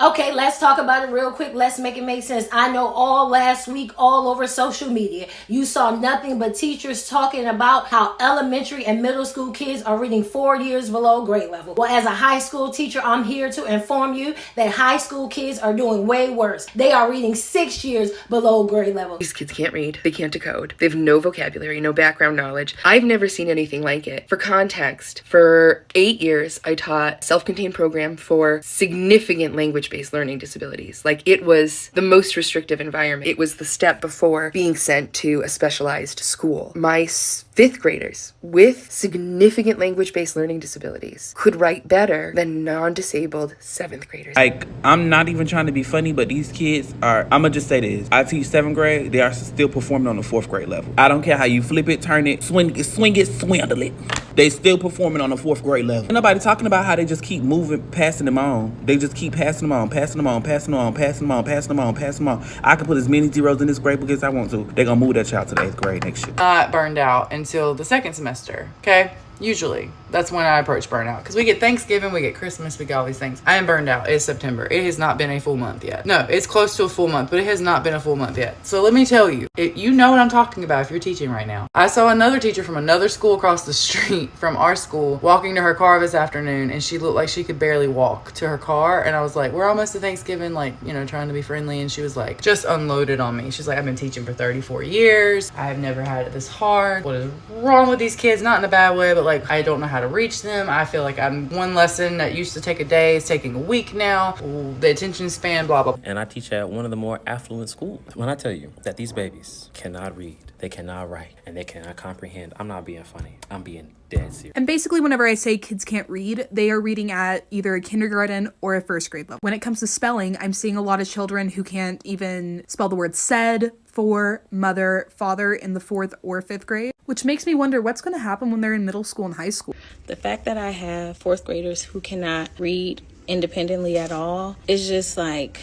Okay, let's talk about it real quick. Let's make it make sense. I know all last week, all over social media, you saw nothing but teachers talking about how elementary and middle school kids are reading 4 years below grade level. Well, as a high school teacher, I'm here to inform you that high school kids are doing way worse. They are reading 6 years below grade level. These kids can't read. They can't decode. They have no vocabulary, no background knowledge. I've never seen anything like it. For context, for 8 years, I taught self-contained program for significant language-based learning disabilities. Like, it was the most restrictive environment. It was the step before being sent to a specialized school. My fifth graders with significant language-based learning disabilities could write better than non-disabled seventh graders. Like, I'm not even trying to be funny, but these kids are, I'm gonna just say this. I teach 7th grade, they are still performing on the 4th grade level. I don't care how you flip it, turn it, swing it, swindle it. They still performing on the 4th grade level. Ain't nobody talking about how they just keep moving, passing them on. They just keep passing them on, passing them on, passing them on, passing them on, passing them on, passing them on. I can put as many zeros in this grade book as I want to. They're gonna move that child to the 8th grade next year. Not burned out until the 2nd semester, okay? Usually, that's when I approach burnout. Because we get Thanksgiving, we get Christmas, we get all these things. I am burned out. It's September. It has not been a full month yet. No, it's close to a full month, but it has not been a full month yet. So let me tell you, you know what I'm talking about if you're teaching right now. I saw another teacher from another school across the street from our school walking to her car this afternoon, and she looked like she could barely walk to her car. And I was like, we're almost to Thanksgiving, like, you know, trying to be friendly. And she was like, just unloaded on me. She's like, I've been teaching for 34 years. I have never had it this hard. What is wrong with these kids? Not in a bad way, but like, I don't know how to reach them. I feel like I'm one lesson that used to take a day is taking a week now. The attention span, blah, blah. And I teach at one of the more affluent schools. When I tell you that these babies cannot read, they cannot write, and they cannot comprehend, I'm not being funny. I'm being dead serious. And basically, whenever I say kids can't read, they are reading at either a kindergarten or a 1st grade level. When it comes to spelling, I'm seeing a lot of children who can't even spell the word said, for, mother, father in the 4th or 5th grade, which makes me wonder what's going to happen when they're in middle school and high school. The fact that I have 4th graders who cannot read independently at all is just like,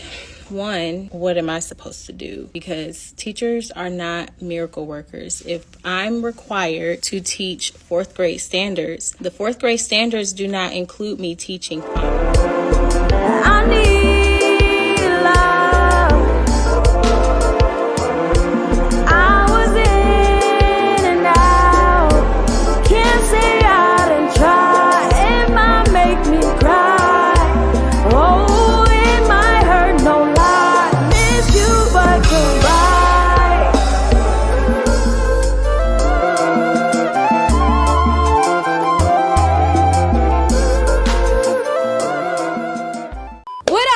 one, what am I supposed to do? Because teachers are not miracle workers. If I'm required to teach 4th grade standards, the 4th grade standards do not include me teaching. I need love. I was in and out. Can't say I didn't try. It might make me cry. Oh, it might hurt, no lie. Miss you, but goodbye.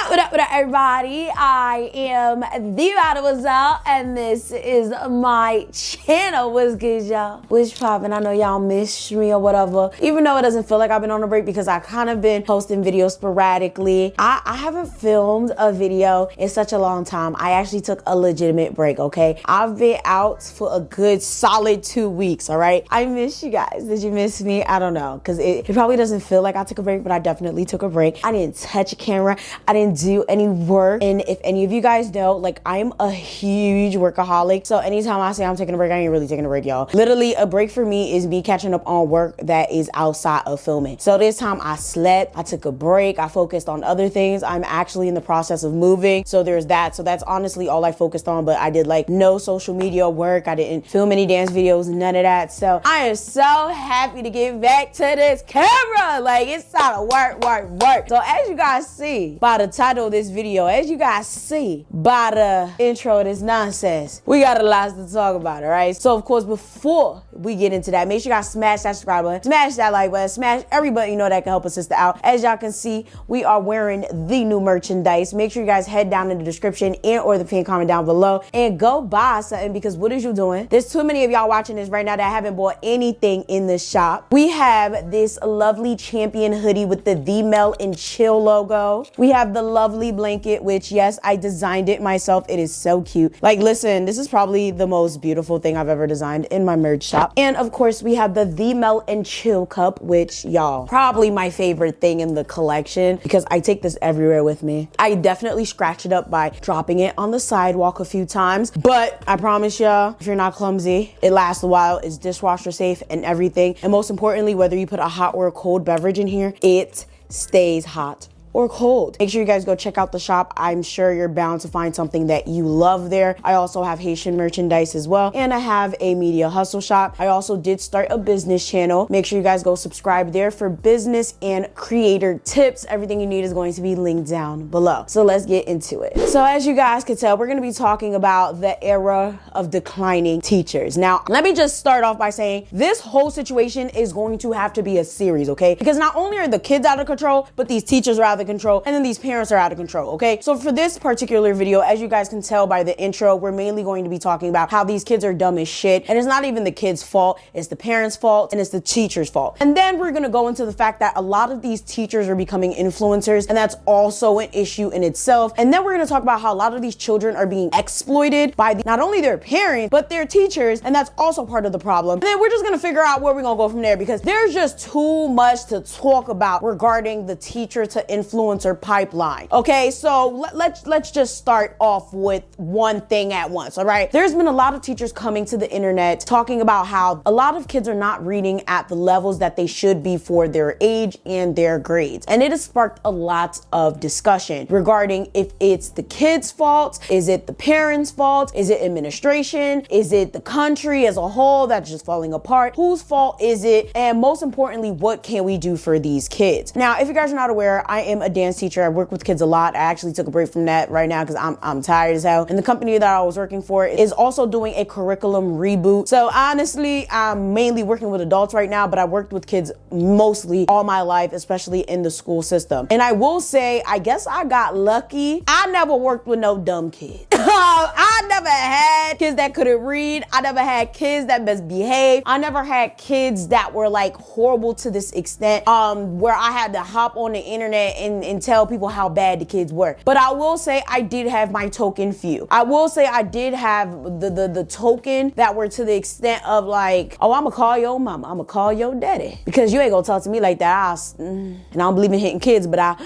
What up, everybody? I am the Mademoiselle, and this is my channel. What's good, y'all? What's poppin'? I know y'all missed me or whatever, even though it doesn't feel like I've been on a break because I kind of been posting videos sporadically. I haven't filmed a video in such a long time. I actually took a legitimate break, okay? I've been out for a good solid 2 weeks, all right? I miss you guys. Did you miss me? I don't know, because it probably doesn't feel like I took a break, but I definitely took a break. I didn't touch a camera. I didn't do any work. And if any of you guys know, like, I'm a huge workaholic. So anytime I say I'm taking a break, I ain't really taking a break, y'all. Literally, a break for me is me catching up on work that is outside of filming. So this time I slept, I took a break, I focused on other things. I'm actually in the process of moving. So there's that. So that's honestly all I focused on, but I did like no social media work. I didn't film any dance videos, none of that. So I am so happy to get back to this camera. Like, it's time to work. So as you guys see by the title of this video, as you guys see by the intro of this nonsense, we got a lot to talk about, all right? So of course, before we get into that, make sure you guys smash that subscribe button, smash that like button, smash every button you know that can help a sister out. As y'all can see, we are wearing the new merchandise. Make sure you guys head down in the description and or the pinned comment down below and go buy something, because what is you doing? There's too many of y'all watching this right now that haven't bought anything in the shop. We have this lovely champion hoodie with the Mel and Chill logo. We have the lovely blanket, which yes, I designed it myself. It is so cute. Like, listen, this is probably the most beautiful thing I've ever designed in my merch shop. And of course, we have the Mel and Chill cup, which y'all, probably my favorite thing in the collection because I take this everywhere with me. I definitely scratch it up by dropping it on the sidewalk a few times, but I promise y'all, if you're not clumsy, it lasts a while. It's dishwasher safe and everything. And most importantly, whether you put a hot or a cold beverage in here, it stays hot or cold. Make sure you guys go check out the shop. I'm sure you're bound to find something that you love there. I also have Haitian merchandise as well, and I have a media hustle shop. I also did start a business channel. Make sure you guys go subscribe there for business and creator tips. Everything you need is going to be linked down below. So let's get into it. So as you guys can tell, we're going to be talking about the era of declining teachers. Now, let me just start off by saying this whole situation is going to have to be a series, okay? Because not only are the kids out of control, but these teachers are out of control, and then these parents are out of control, okay? So for this particular video, as you guys can tell by the intro, we're mainly going to be talking about how these kids are dumb as shit, and it's not even the kids' fault, it's the parents' fault, and it's the teachers' fault. And then we're gonna go into the fact that a lot of these teachers are becoming influencers, and that's also an issue in itself. And then we're gonna talk about how a lot of these children are being exploited by not only their parents, but their teachers, and that's also part of the problem. And then we're just gonna figure out where we're gonna go from there, because there's just too much to talk about regarding the teacher to influencer pipeline. Okay, so let's just start off with one thing at once, all right? There's been a lot of teachers coming to the internet talking about how a lot of kids are not reading at the levels that they should be for their age and their grades. And it has sparked a lot of discussion regarding if it's the kids' fault, is it the parents' fault, is it administration, is it the country as a whole that's just falling apart, whose fault is it, and most importantly, what can we do for these kids? Now, if you guys are not aware, I am a dance teacher. I work with kids a lot. I actually took a break from that right now because I'm tired as hell. And the company that I was working for is also doing a curriculum reboot. So honestly, I'm mainly working with adults right now, but I worked with kids mostly all my life, especially in the school system. And I will say, I guess I got lucky. I never worked with no dumb kids. I never had kids that couldn't read. I never had kids that misbehaved. I never had kids that were like horrible to this extent, where I had to hop on the internet and tell people how bad the kids were. But I will say I did have my token few. I will say I did have the token that were to the extent of like, oh, I'm gonna call your mama, I'm gonna call your daddy, because you ain't gonna talk to me like that. And I don't believe in hitting kids, but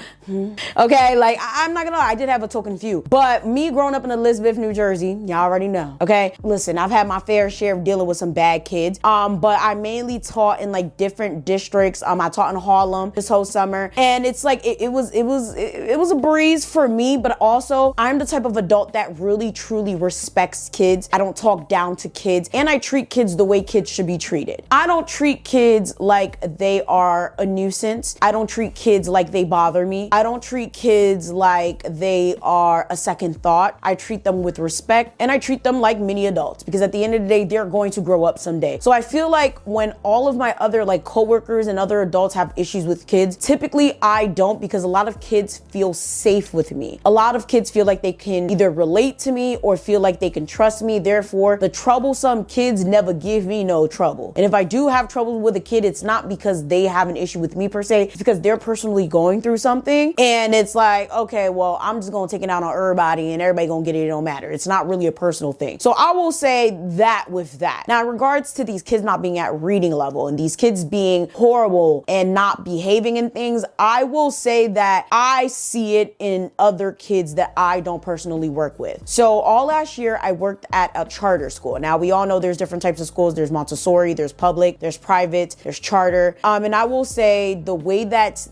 okay, like I'm not gonna lie, I did have a token few. But me growing up in Elizabeth, New Jersey, y'all already know, okay? Listen, I've had my fair share of dealing with some bad kids, but I mainly taught in like different districts. I taught in Harlem this whole summer, and it's like it was a breeze for me, but also I'm the type of adult that really truly respects kids. I don't talk down to kids, and I treat kids the way kids should be treated. I don't treat kids like they are a nuisance. I don't treat kids like they bother me. I don't treat kids like they are a second thought. I treat them with respect, and I treat them like mini adults, because at the end of the day, they're going to grow up someday. So I feel like when all of my other like coworkers and other adults have issues with kids, typically I don't, because a lot of kids feel safe with me. A lot of kids feel like they can either relate to me or feel like they can trust me. Therefore, the troublesome kids never give me no trouble. And if I do have trouble with a kid, it's not because they have an issue with me per se. It's because they're personally going through something. And it's like, okay, well, I'm just gonna take it out on everybody and everybody gonna get it. It don't matter. It's not really a personal thing. So I will say that with that. Now, in regards to these kids not being at reading level and these kids being horrible and not behaving in things, I will say that I see it in other kids that I don't personally work with. So all last year, I worked at a charter school. Now, we all know there's different types of schools. There's Montessori, there's public, there's private, there's charter. And I will say the way that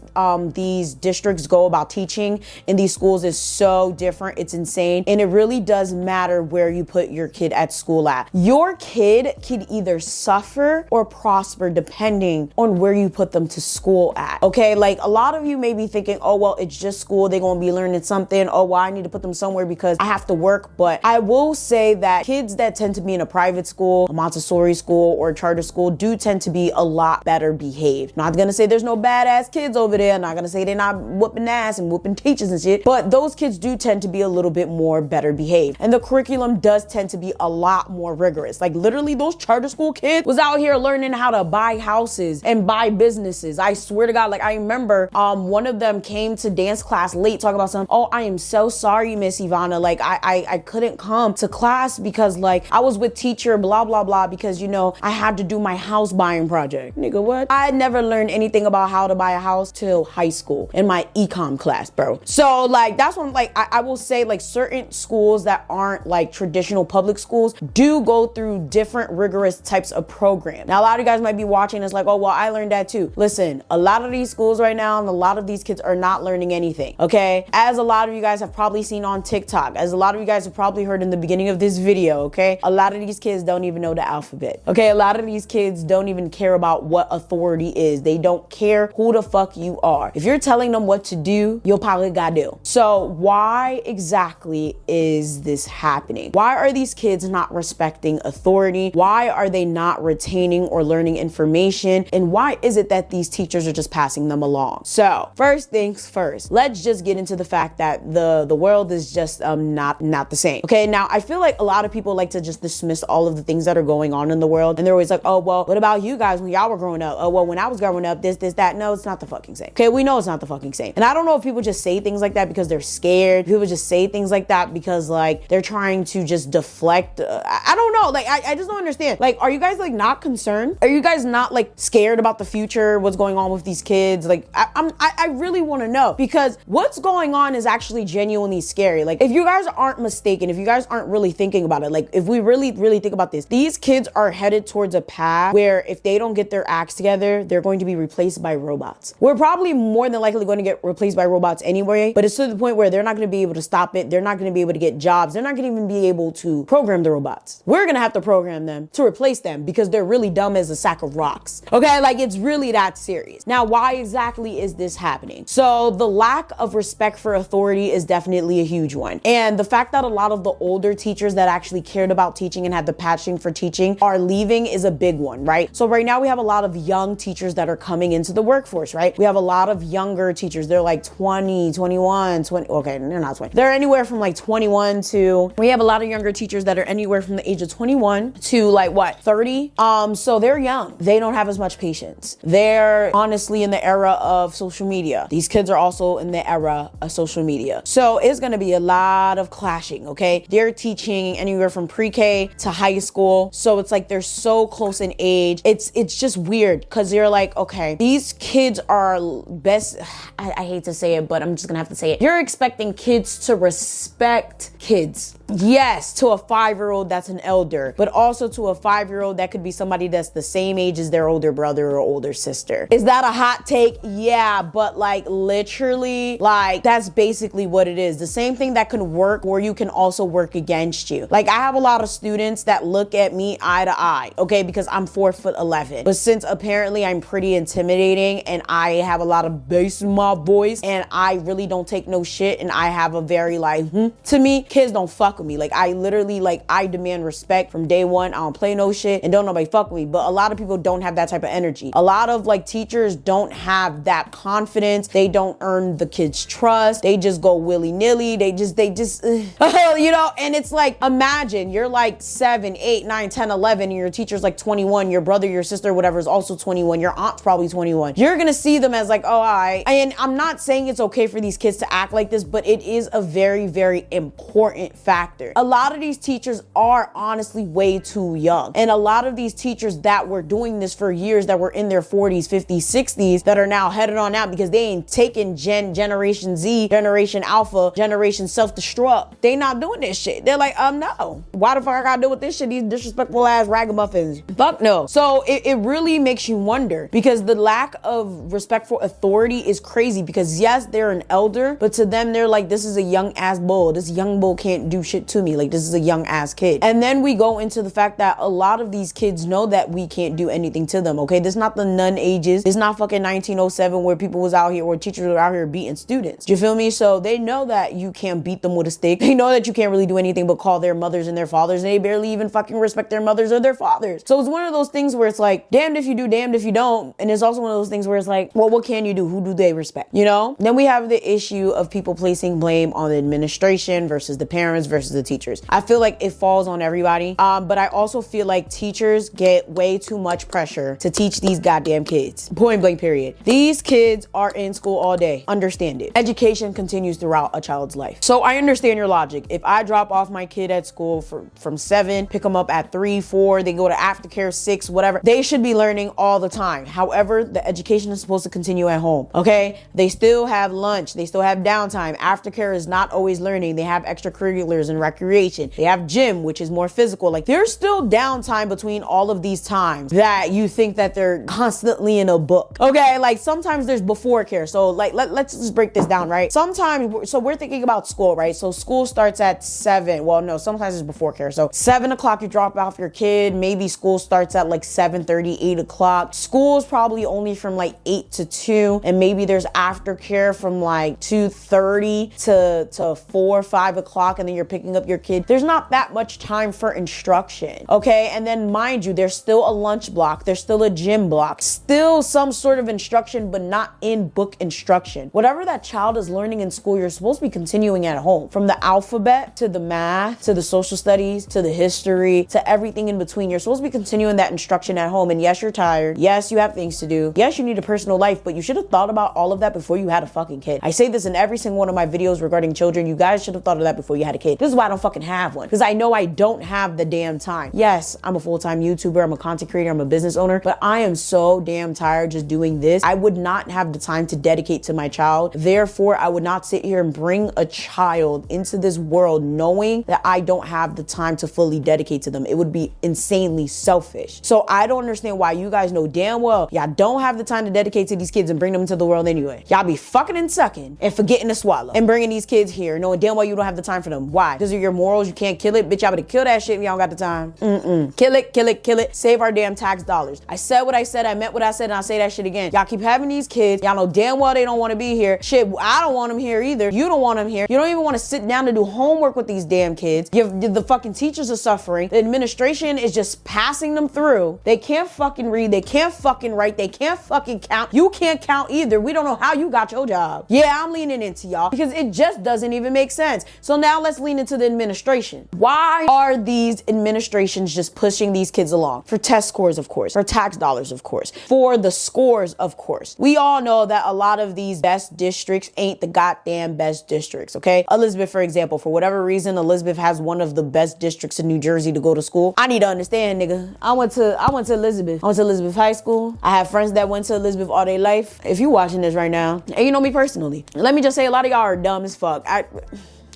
these districts go about teaching in these schools is so different. It's insane. And it really does matter where you put your kid at school at. Your kid can either suffer or prosper depending on where you put them to school at. Okay, like a lot of you may be thinking, oh, well, it's just school. They're going to be learning something. Oh, well, I need to put them somewhere because I have to work. But I will say that kids that tend to be in a private school, a Montessori school, or a charter school do tend to be a lot better behaved. Not going to say there's no badass kids over there. Not going to say they're not whooping ass and whooping teachers and shit. But those kids do tend to be a little bit more better behaved. And the curriculum does tend to be a lot more rigorous. Like literally those charter school kids was out here learning how to buy houses and buy businesses. I swear to God, like I remember one of them came to dance class late talking about something. Oh, I am so sorry, Miss Yvana. Like I couldn't come to class because like I was with teacher blah, blah, blah, because you know, I had to do my house buying project. Nigga, what? I never learned anything about how to buy a house till high school in my econ class, bro. So like, that's when like, I will say like certain schools that aren't aren't like traditional public schools do go through different rigorous types of programs. Now, a lot of you guys might be watching this like, oh, well, I learned that too. Listen, a lot of these schools right now and a lot of these kids are not learning anything, okay? As a lot of you guys have probably seen on TikTok, as a lot of you guys have probably heard in the beginning of this video, okay? A lot of these kids don't even know the alphabet, okay? A lot of these kids don't even care about what authority is. They don't care who the fuck you are. If you're telling them what to do, you'll probably gotta do. So why exactly is this happening? Why are these kids not respecting authority? Why are they not retaining or learning information? And why is it that these teachers are just passing them along? So first things first, let's just get into the fact that the world is just not the same. Okay, now I feel like a lot of people like to just dismiss all of the things that are going on in the world, and they're always like, oh, well, what about you guys when y'all were growing up? Oh, well, when I was growing up, this, that. No, it's not the fucking same. Okay, we know it's not the fucking same. And I don't know if people just say things like that because they're scared. People just say things like that because like they're trying to just deflect. I don't know. Like, I just don't understand. Like, are you guys like not concerned? Are you guys not like scared about the future? What's going on with these kids? Like, I really want to know, because what's going on is actually genuinely scary. Like, if you guys aren't mistaken, if you guys aren't really thinking about it, like if we really think about this, these kids are headed towards a path where if they don't get their acts together, they're going to be replaced by robots. We're probably more than likely going to get replaced by robots anyway, but it's to the point where they're not going to be able to stop it. They're not going to be able to get jobs. They're not going to even be able to program the robots. We're going to have to program them to replace them because they're really dumb as a sack of rocks. Okay, like it's really that serious. Now, why exactly is this happening? So the lack of respect for authority is definitely a huge one. And the fact that a lot of the older teachers that actually cared about teaching and had the passion for teaching are leaving is a big one, right? So right now we have a lot of young teachers that are coming into the workforce, right? We have a lot of younger teachers. They're like 20, 21, 20. Okay, they're not 20. They're anywhere from like 21 to, we have a lot of younger teachers that are anywhere from the age of 21 to like what, 30? So they're young. They don't have as much patience. They're honestly in the era of social media. These kids are also in the era of social media. So it's going to be a lot of clashing, okay? They're teaching anywhere from pre-K to high school. So it's like they're so close in age. It's just weird because you're like, okay, these kids are best, I hate to say it, but I'm just gonna have to say it. You're expecting kids to respect kids. Yes, to a 5-year-old that's an elder, but also to a 5-year-old that could be somebody that's the same age as their older brother or older sister. Is that a hot take? Yeah, but like literally, like that's basically what it is. The same thing that can work for you can also work against you. Like I have a lot of students that look at me eye to eye, okay, because I'm 4'11". But since apparently I'm pretty intimidating and I have a lot of bass in my voice and I really don't take no shit and I have a very like, to me, kids don't fuck with me. Like I literally, like I demand respect from day one. I don't play no shit and don't nobody fuck with me. But a lot of people don't have that type of energy. A lot of like teachers don't have that confidence. They don't earn the kids' trust. They just go willy-nilly. They just, you know, and it's like, imagine you're like 7, 8, 9, 10, 11, and your teacher's like 21, your brother, your sister, whatever is also 21, your aunt's probably 21. You're gonna see them as like, oh, all right. And I'm not saying it's okay for these kids to act like this, but it is a very, very important factor. A lot of these teachers are honestly way too young. And a lot of these teachers that were doing this for years, that were in their 40s, 50s, 60s, that are now headed on out because they ain't taking Generation Z, Generation Alpha, Generation Self-Destruct. They not doing this shit. They're like, no. Why the fuck I gotta deal with this shit? These disrespectful ass ragamuffins. Fuck no. So it really makes you wonder, because the lack of respect for authority is crazy, because yes, they're an elder, but to them, they're like, this is a young ass bull. This young bull can't do shit to me. Like, this is a young ass kid. And then we go into the fact that a lot of these kids know that we can't do anything to them, okay? This is not the nun ages. It's not fucking 1907 where people was out here, or teachers were out here beating students. Do you feel me? So they know that you can't beat them with a stick. They know that you can't really do anything but call their mothers and their fathers, and they barely even fucking respect their mothers or their fathers. So it's one of those things where it's like, damned if you do, damned if you don't. And it's also one of those things where it's like, well, what can you do? Who do they respect? You know? Then we have the issue of people placing blame on the administration versus the parents versus the teachers. I feel like it falls on everybody. But I also feel like teachers get way too much pressure to teach these goddamn kids. Point blank period. These kids are in school all day. Understand it. Education continues throughout a child's life. So I understand your logic. If I drop off my kid at school from 7, pick them up at 3, 4, they go to aftercare 6, whatever, they should be learning all the time. However, the education is supposed to continue at home, okay? They still have lunch. They still have downtime. Aftercare is not always learning. They have extracurriculars and recreation. They have gym, which is more physical. Like, there's still downtime between all of these times that you think that they're constantly in a book. Okay, like sometimes there's before care. So like let's just break this down, right? Sometimes, so we're thinking about school, right? So school starts at 7. Well, no, sometimes it's before care. So 7 o'clock you drop off your kid. Maybe school starts at like 7:30, 8 o'clock. School's probably only from like 8 to 2, and maybe there's aftercare from like 2:30 to 4, 5 o'clock, and then you're picking up your kid. There's not that much time for instruction, okay? And then mind you, there's still a lunch block, there's still a gym block, still some sort of instruction, but not in book instruction. Whatever that child is learning in school, you're supposed to be continuing at home. From the alphabet to the math to the social studies to the history to everything in between, you're supposed to be continuing that instruction at home. And yes, you're tired. Yes, you have things to do. Yes, you need a personal life, but you should have thought about all of that before you had a fucking kid. I say this in every single one of my videos regarding children. You guys should have thought of that before you had a kid. This is why I don't fucking have one, because I know I don't have the damn time. Yes, I'm a full-time YouTuber, I'm a content creator, I'm a business owner, but I am so damn tired just doing this. I would not have the time to dedicate to my child. Therefore, I would not sit here and bring a child into this world knowing that I don't have the time to fully dedicate to them. It would be insanely selfish. So I don't understand why you guys know damn well y'all don't have the time to dedicate to these kids and bring them into the world anyway. Y'all be fucking and sucking and forgetting to swallow and bringing these kids here knowing damn well you don't have the time for them. Why? Because of your morals. You can't kill it. Bitch, y'all better kill that shit if y'all don't got the time. Kill it, kill it, kill it. Save our damn tax dollars. I said what I said. I meant what I said, and I'll say that shit again. Y'all keep having these kids. Y'all know damn well they don't want to be here. Shit, I don't want them here either. You don't want them here. You don't even want to sit down to do homework with these damn kids. The fucking teachers are suffering. The administration is just passing them through. They can't fucking read. They can't fucking write. They can't fucking count. You can't count either. We don't know how you got your job. Yeah, I'm leaning into y'all because it just doesn't even make sense. So now let's lean into the administration. Why are these administrations just pushing these kids along? For test scores, of course. For tax dollars, of course. For the scores, of course. We all know that a lot of these best districts ain't the goddamn best districts, okay? Elizabeth, for example, for whatever reason, Elizabeth has one of the best districts in New Jersey to go to school. I need to understand, nigga. I went to Elizabeth. I went to Elizabeth High School. I have friends that went to Elizabeth all their life. If you watching this right now, and you know me personally, let me just say a lot of y'all are dumb as fuck.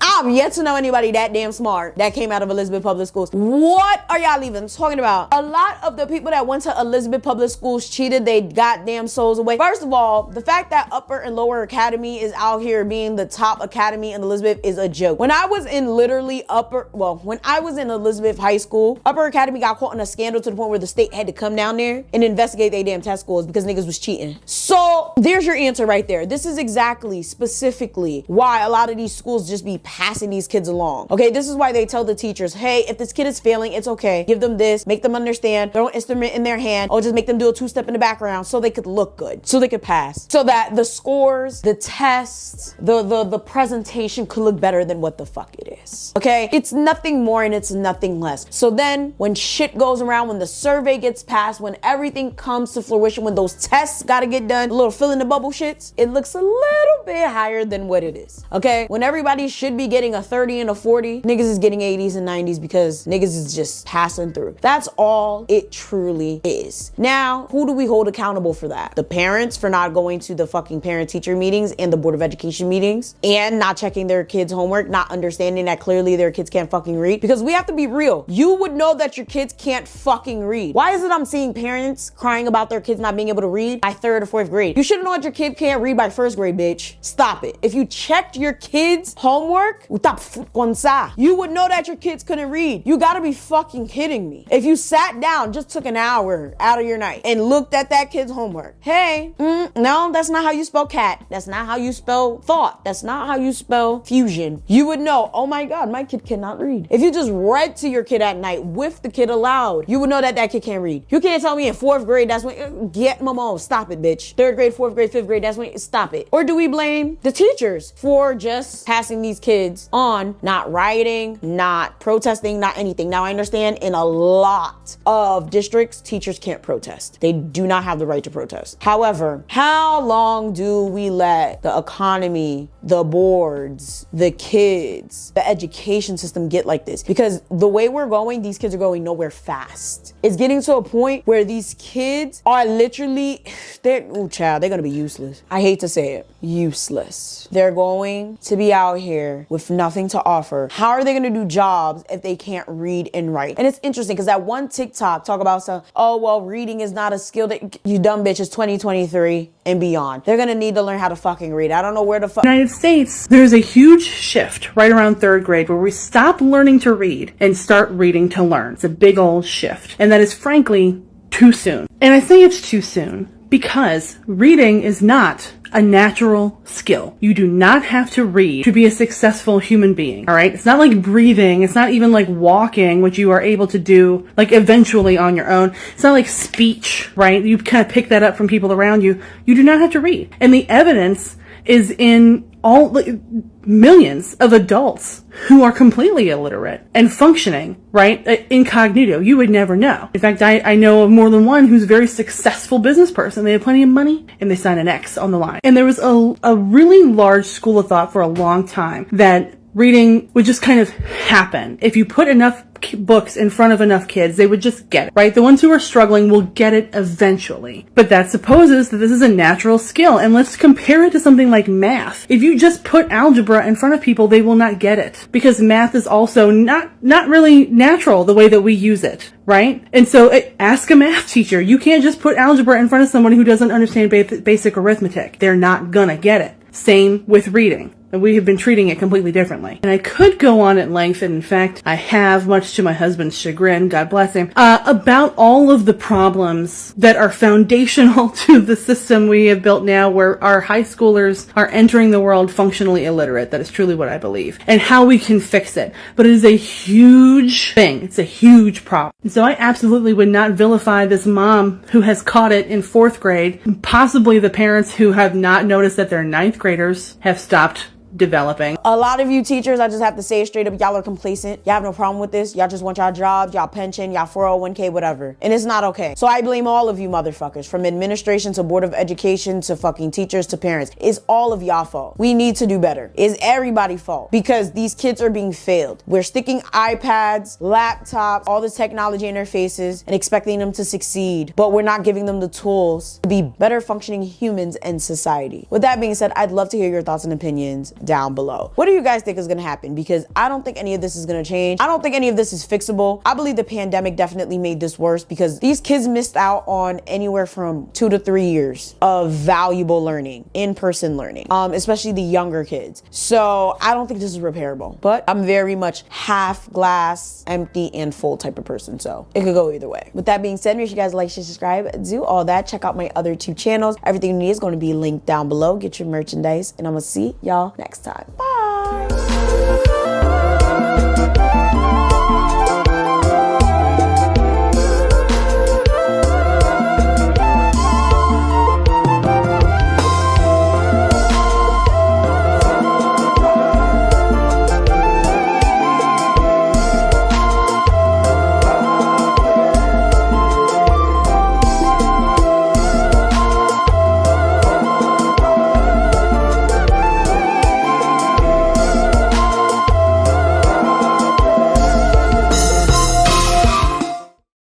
I've yet to know anybody that damn smart that came out of Elizabeth Public Schools. What are y'all even talking about? A lot of the people that went to Elizabeth Public Schools cheated they goddamn souls away. First of all, the fact that Upper and Lower Academy is out here being the top academy in Elizabeth is a joke. When I was in when I was in Elizabeth High School, Upper Academy got caught in a scandal to the point where the state had to come down there and investigate their damn test scores because niggas was cheating. So there's your answer right there. This is exactly, specifically why a lot of these schools just be passing these kids along. Okay, this is why they tell the teachers, hey, if this kid is failing, it's okay. Give them this, make them understand, throw an instrument in their hand, or just make them do a 2-step in the background so they could look good, so they could pass. So that the scores, the tests, the presentation could look better than what the fuck it is. Okay? It's nothing more and it's nothing less. So then when shit goes around, when the survey gets passed, when everything comes to fruition, when those tests gotta get done, a little fill in the bubble shits, it looks a little bit higher than what it is. Okay? When everybody should be getting a 30 and a 40, niggas is getting 80s and 90s because niggas is just passing through. That's all it truly is. Now, who do we hold accountable for that? The parents for not going to the fucking parent-teacher meetings and the Board of Education meetings and not checking their kids' homework, not understanding that clearly their kids can't fucking read. Because we have to be real. You would know that your kids can't fucking read. Why is it I'm seeing parents crying about their kids not being able to read by 3rd or 4th grade? You should know that your kid can't read by 1st grade, bitch. Stop it. If you checked your kids' homework, you would know that your kids couldn't read. You gotta be fucking kidding me. If you sat down, just took an hour out of your night and looked at that kid's homework. Hey, no, that's not how you spell cat. That's not how you spell thought. That's not how you spell fusion. You would know, oh my God, my kid cannot read. If you just read to your kid at night with the kid aloud, you would know that that kid can't read. You can't tell me in 4th grade, that's when, get mama, stop it, bitch. 3rd grade, 4th grade, 5th grade, that's when, stop it. Or do we blame the teachers for just passing these kids on, not writing, not protesting, not anything? Now I understand in a lot of districts, teachers can't protest. They do not have the right to protest. However, how long do we let the economy, the boards, the kids, the education system get like this? Because the way we're going, these kids are going nowhere fast. It's getting to a point where these kids are literally, they're gonna be useless. I hate to say it, useless. They're going to be out here with nothing to offer. How are they gonna do jobs if they can't read and write? And it's interesting because that one TikTok talk about some, oh, well, reading is not a skill that you dumb bitch, it's 2023 and beyond. They're gonna need to learn how to fucking read. I don't know where the fuck. United States, there's a huge shift right around 3rd grade where we stop learning to read and start reading to learn. It's a big old shift. And that is frankly too soon. And I say it's too soon because reading is not a natural skill. You do not have to read to be a successful human being, all right? It's not like breathing. It's not even like walking, which you are able to do like eventually on your own. It's not like speech, right? You kind of pick that up from people around you. You do not have to read. And the evidence is in all millions of adults who are completely illiterate and functioning, right? Incognito. You would never know. In fact, I know of more than one who's a very successful business person. They have plenty of money and they sign an X on the line. And there was a really large school of thought for a long time that reading would just kind of happen. If you put enough books in front of enough kids, they would just get it, right? The ones who are struggling will get it eventually. But that supposes that this is a natural skill. And let's compare it to something like math. If you just put algebra in front of people, they will not get it because math is also not really natural the way that we use it, right? And so ask a math teacher. You can't just put algebra in front of someone who doesn't understand basic arithmetic. They're not gonna get it. Same with reading. And we have been treating it completely differently. And I could go on at length, and in fact, I have, much to my husband's chagrin, God bless him, about all of the problems that are foundational to the system we have built now, where our high schoolers are entering the world functionally illiterate. That is truly what I believe. And how we can fix it. But it is a huge thing. It's a huge problem. And so I absolutely would not vilify this mom who has caught it in 4th grade. Possibly the parents who have not noticed that their 9th graders have stopped developing. A lot of you teachers, I just have to say it straight up, y'all are complacent. Y'all have no problem with this. Y'all just want y'all jobs, y'all pension, y'all 401k, whatever. And it's not okay. So I blame all of you motherfuckers, from administration to board of education to fucking teachers to parents. It's all of y'all fault. We need to do better. It's everybody's fault because these kids are being failed. We're sticking iPads, laptops, all this technology in their faces and expecting them to succeed, but we're not giving them the tools to be better functioning humans in society. With that being said, I'd love to hear your thoughts and opinions down below. What do you guys think is going to happen? Because I don't think any of this is going to change. I don't think any of this is fixable. I believe the pandemic definitely made this worse because these kids missed out on anywhere from 2 to 3 years of valuable learning, in-person learning, especially the younger kids. So I don't think this is repairable, but I'm very much half glass empty and full type of person. So it could go either way. With that being said, make sure you guys like, share, subscribe, do all that. Check out my other 2 channels. Everything you need is going to be linked down below. Get your merchandise and I'm going to see y'all next time. Bye.